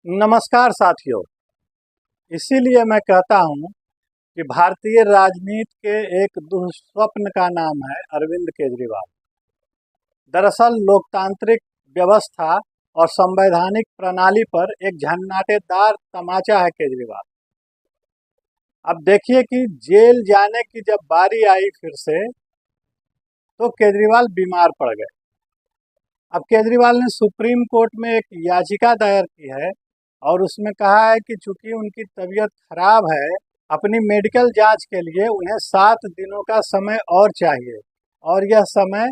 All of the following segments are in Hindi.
नमस्कार साथियों। इसीलिए मैं कहता हूं कि भारतीय राजनीति के एक दुष्स्वप्न का नाम है अरविंद केजरीवाल। दरअसल लोकतांत्रिक व्यवस्था और संवैधानिक प्रणाली पर एक झन्नाटेदार तमाचा है केजरीवाल। अब देखिए कि जेल जाने की जब बारी आई फिर से, तो केजरीवाल बीमार पड़ गए। अब केजरीवाल ने सुप्रीम कोर्ट में एक याचिका दायर की है और उसमें कहा है कि चूंकि उनकी तबीयत खराब है, अपनी मेडिकल जांच के लिए उन्हें 7 दिनों का समय और चाहिए और यह समय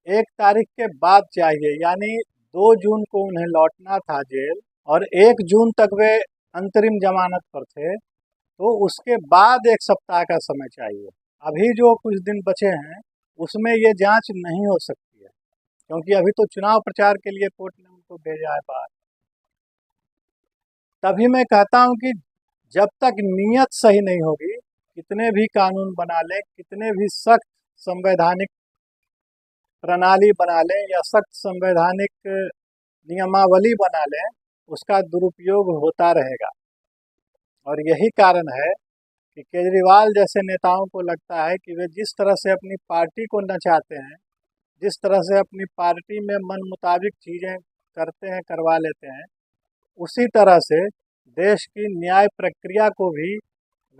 1 तारीख के बाद चाहिए, यानी 2 जून को उन्हें लौटना था जेल और 1 जून तक वे अंतरिम जमानत पर थे, तो उसके बाद 1 सप्ताह का समय चाहिए। अभी जो कुछ दिन बचे हैं उसमें ये जांच नहीं हो सकती है, क्योंकि अभी तो चुनाव प्रचार के लिए कोर्ट ने उनको भेजा है बाहर। तभी मैं कहता हूं कि जब तक नीयत सही नहीं होगी, कितने भी कानून बना लें, कितने भी सख्त संवैधानिक प्रणाली बना लें या सख्त संवैधानिक नियमावली बना लें, उसका दुरुपयोग होता रहेगा। और यही कारण है कि केजरीवाल जैसे नेताओं को लगता है कि वे जिस तरह से अपनी पार्टी को नचाते हैं, जिस तरह से अपनी पार्टी में मन मुताबिक चीज़ें करते हैं, करवा लेते हैं, उसी तरह से देश की न्याय प्रक्रिया को भी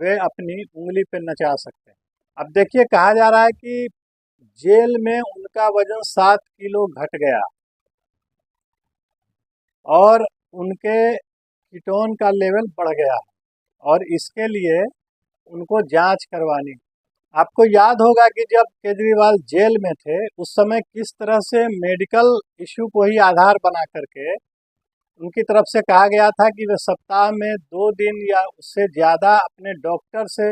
वे अपनी उंगली पे नचा सकते हैं। अब देखिए, कहा जा रहा है कि जेल में उनका वजन 7 किलो घट गया और उनके कीटोन का लेवल बढ़ गया और इसके लिए उनको जांच करवानी। आपको याद होगा कि जब केजरीवाल जेल में थे उस समय किस तरह से मेडिकल इशू को ही आधार बना करके उनकी तरफ से कहा गया था कि वे सप्ताह में 2 दिन या उससे ज़्यादा अपने डॉक्टर से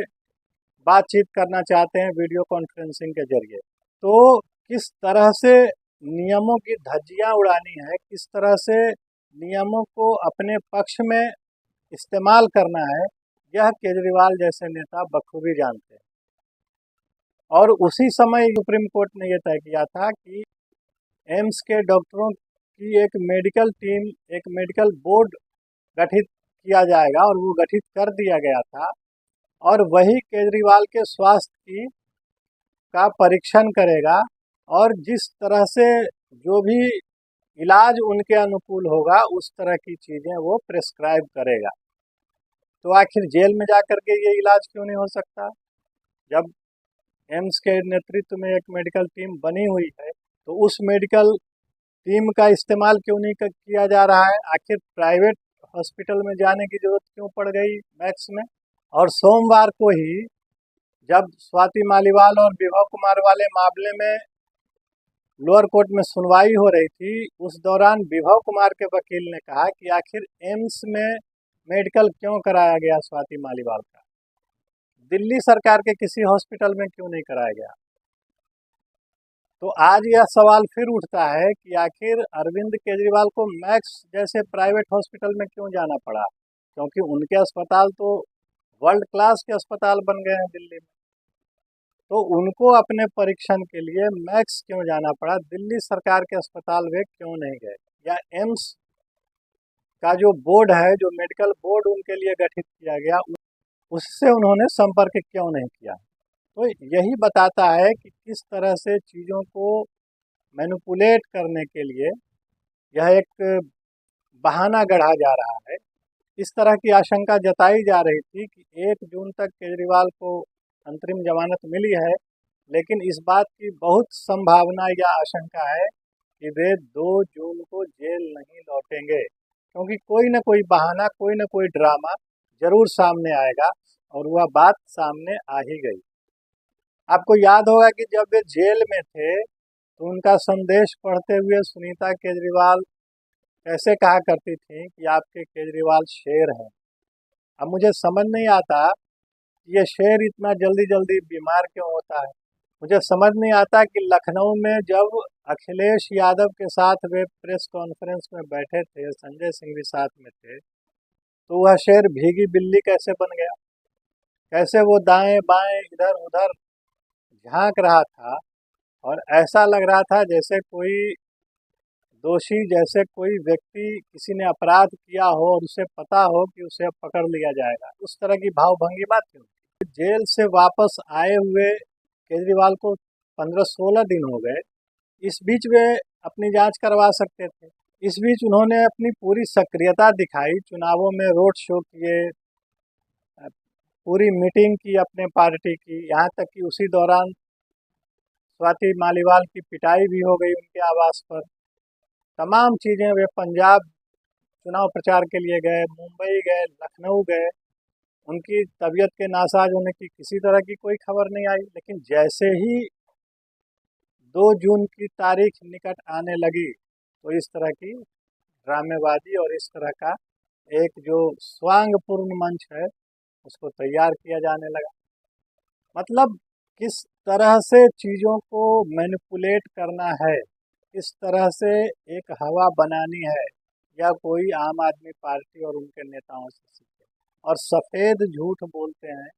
बातचीत करना चाहते हैं वीडियो कॉन्फ्रेंसिंग के जरिए। तो किस तरह से नियमों की धज्जियां उड़ानी है, किस तरह से नियमों को अपने पक्ष में इस्तेमाल करना है, यह केजरीवाल जैसे नेता बखूबी जानते हैं। और उसी समय सुप्रीम कोर्ट ने यह तय किया था कि एम्स के डॉक्टरों की एक मेडिकल टीम, एक मेडिकल बोर्ड गठित किया जाएगा और वो गठित कर दिया गया था और वही केजरीवाल के स्वास्थ्य की का परीक्षण करेगा और जिस तरह से जो भी इलाज उनके अनुकूल होगा उस तरह की चीज़ें वो प्रेस्क्राइब करेगा। तो आखिर जेल में जा कर के ये इलाज क्यों नहीं हो सकता? जब एम्स के नेतृत्व में एक मेडिकल टीम बनी हुई है, तो उस मेडिकल टीम का इस्तेमाल क्यों नहीं किया जा रहा है? आखिर प्राइवेट हॉस्पिटल में जाने की जरूरत क्यों पड़ गई मैक्स में? और सोमवार को ही जब स्वाति मालीवाल और विभव कुमार वाले मामले में लोअर कोर्ट में सुनवाई हो रही थी, उस दौरान विभव कुमार के वकील ने कहा कि आखिर एम्स में मेडिकल क्यों कराया गया स्वाति मालीवाल का, दिल्ली सरकार के किसी हॉस्पिटल में क्यों नहीं कराया गया? तो आज यह सवाल फिर उठता है कि आखिर अरविंद केजरीवाल को मैक्स जैसे प्राइवेट हॉस्पिटल में क्यों जाना पड़ा, क्योंकि उनके अस्पताल तो वर्ल्ड क्लास के अस्पताल बन गए हैं दिल्ली में। तो उनको अपने परीक्षण के लिए मैक्स क्यों जाना पड़ा, दिल्ली सरकार के अस्पताल वे क्यों नहीं गए, या एम्स का जो बोर्ड है, जो मेडिकल बोर्ड उनके लिए गठित किया गया, उससे उन्होंने संपर्क क्यों नहीं किया? तो यही बताता है कि किस तरह से चीज़ों को मैनिपुलेट करने के लिए यह एक बहाना गढ़ा जा रहा है। इस तरह की आशंका जताई जा रही थी कि 1 जून तक केजरीवाल को अंतरिम जमानत मिली है, लेकिन इस बात की बहुत संभावना या आशंका है कि वे 2 जून को जेल नहीं लौटेंगे, क्योंकि कोई ना कोई बहाना, कोई ना कोई ड्रामा जरूर सामने आएगा और वह बात सामने आ ही गई। आपको याद होगा कि जब वे जेल में थे तो उनका संदेश पढ़ते हुए सुनीता केजरीवाल कैसे कहा करती थी कि आपके केजरीवाल शेर हैं। अब मुझे समझ नहीं आता कि ये शेर इतना जल्दी जल्दी बीमार क्यों होता है। मुझे समझ नहीं आता कि लखनऊ में जब अखिलेश यादव के साथ वे प्रेस कॉन्फ्रेंस में बैठे थे, संजय सिंह भी साथ में थे, तो वह शेर भीगी बिल्ली कैसे बन गया? कैसे वो दाएं बाएं इधर उधर झांक रहा था और ऐसा लग रहा था जैसे कोई दोषी जैसे कोई व्यक्ति किसी ने अपराध किया हो और उसे पता हो कि उसे अब पकड़ लिया जाएगा, उस तरह की भावभंगिमा थी। जेल से वापस आए हुए केजरीवाल को 15-16 दिन हो गए। इस बीच वे अपनी जांच करवा सकते थे। इस बीच उन्होंने अपनी पूरी सक्रियता दिखाई, चुनावों में रोड शो किए, पूरी मीटिंग की अपने पार्टी की, यहाँ तक कि उसी दौरान स्वाति मालीवाल की पिटाई भी हो गई उनके आवास पर। तमाम चीज़ें, वे पंजाब चुनाव प्रचार के लिए गए, मुंबई गए, लखनऊ गए। उनकी तबीयत के नासाज होने की किसी तरह की कोई खबर नहीं आई। लेकिन जैसे ही 2 जून की तारीख निकट आने लगी तो इस तरह की ड्रामेबाजी और इस तरह का एक जो स्वांगपूर्ण मंच है उसको तैयार किया जाने लगा। मतलब किस तरह से चीज़ों को मैनिपुलेट करना है, किस तरह से एक हवा बनानी है, या कोई आम आदमी पार्टी और उनके नेताओं से सीखे। और सफ़ेद झूठ बोलते हैं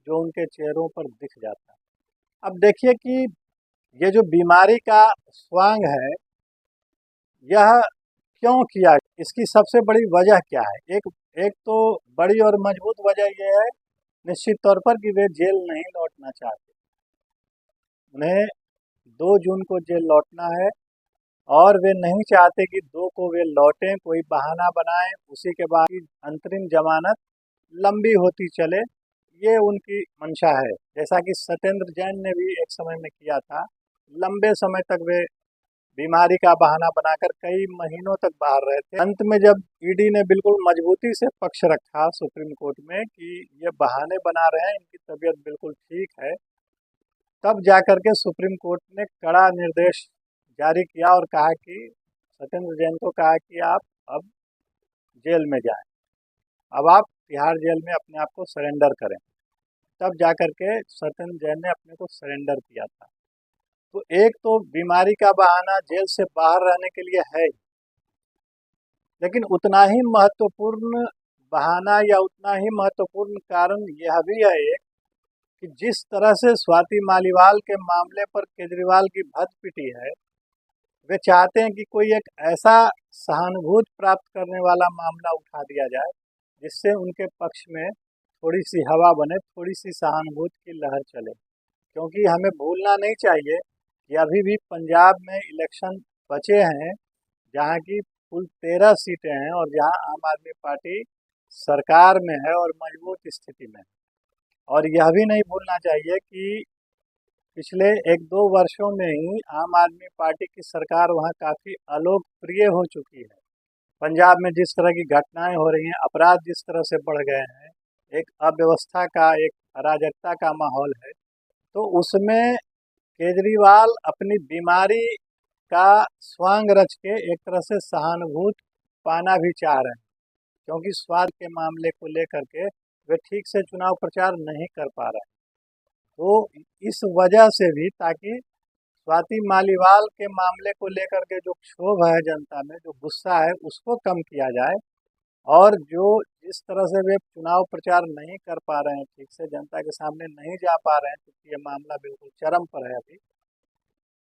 जो उनके चेहरों पर दिख जाता है। अब देखिए कि ये जो बीमारी का स्वांग है, यह क्यों किया, इसकी सबसे बड़ी वजह क्या है? एक तो बड़ी और मजबूत वजह यह है निश्चित तौर पर कि वे जेल नहीं लौटना चाहते। उन्हें 2 जून को जेल लौटना है और वे नहीं चाहते कि 2 को वे लौटें, कोई बहाना बनाएं, उसी के बाद अंतरिम जमानत लंबी होती चले। ये उनकी मंशा है। जैसा कि सत्येंद्र जैन ने भी एक समय में किया था। लंबे समय तक वे बीमारी का बहाना बनाकर कई महीनों तक बाहर रहे थे। अंत में जब ईडी ने बिल्कुल मजबूती से पक्ष रखा सुप्रीम कोर्ट में कि ये बहाने बना रहे हैं, इनकी तबीयत बिल्कुल ठीक है, तब जाकर के सुप्रीम कोर्ट ने कड़ा निर्देश जारी किया और कहा कि सत्येंद्र जैन को कहा कि आप अब जेल में जाएं, अब आप तिहाड़ जेल में अपने आप को सरेंडर करें। तब जाकर के सत्येंद्र जैन ने अपने को सरेंडर किया था। तो एक तो बीमारी का बहाना जेल से बाहर रहने के लिए है, लेकिन उतना ही महत्वपूर्ण बहाना या उतना ही महत्वपूर्ण कारण यह भी है एक कि जिस तरह से स्वाति मालीवाल के मामले पर केजरीवाल की भद्द पिटी है, वे चाहते हैं कि कोई एक ऐसा सहानुभूति प्राप्त करने वाला मामला उठा दिया जाए जिससे उनके पक्ष में थोड़ी सी हवा बने, थोड़ी सी सहानुभूति की लहर चले। क्योंकि हमें भूलना नहीं चाहिए कि अभी भी पंजाब में इलेक्शन बचे हैं, जहां की कुल 13 सीटें हैं और जहां आम आदमी पार्टी सरकार में है और मजबूत स्थिति में है। और यह भी नहीं भूलना चाहिए कि पिछले 1-2 वर्षों में ही आम आदमी पार्टी की सरकार वहां काफ़ी अलोकप्रिय हो चुकी है। पंजाब में जिस तरह की घटनाएं हो रही हैं, अपराध जिस तरह से बढ़ गए हैं, एक अव्यवस्था का, एक अराजकता का माहौल है, तो उसमें केजरीवाल अपनी बीमारी का स्वांग रच के एक तरह से सहानुभूति पाना भी चाह रहे हैं। क्योंकि स्वास्थ्य के मामले को लेकर के वे ठीक से चुनाव प्रचार नहीं कर पा रहे हैं। तो इस वजह से भी, ताकि स्वाति मालीवाल के मामले को लेकर के जो क्षोभ है जनता में, जो गुस्सा है, उसको कम किया जाए। और जो जिस तरह से वे चुनाव प्रचार नहीं कर पा रहे हैं, ठीक से जनता के सामने नहीं जा पा रहे हैं, क्योंकि ये मामला बिल्कुल चरम पर है अभी,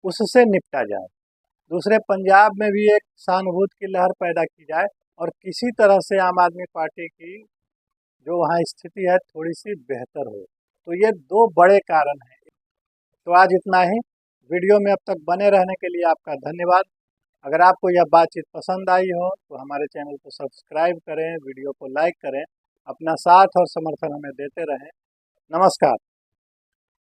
उससे निपटा जाए। दूसरे, पंजाब में भी एक सहानुभूति की लहर पैदा की जाए और किसी तरह से आम आदमी पार्टी की जो वहाँ स्थिति है थोड़ी सी बेहतर हो। तो ये 2 बड़े कारण हैं। तो आज इतना ही। वीडियो में अब तक बने रहने के लिए आपका धन्यवाद। अगर आपको यह बातचीत पसंद आई हो तो हमारे चैनल को सब्सक्राइब करें, वीडियो को लाइक करें, अपना साथ और समर्थन हमें देते रहें। नमस्कार।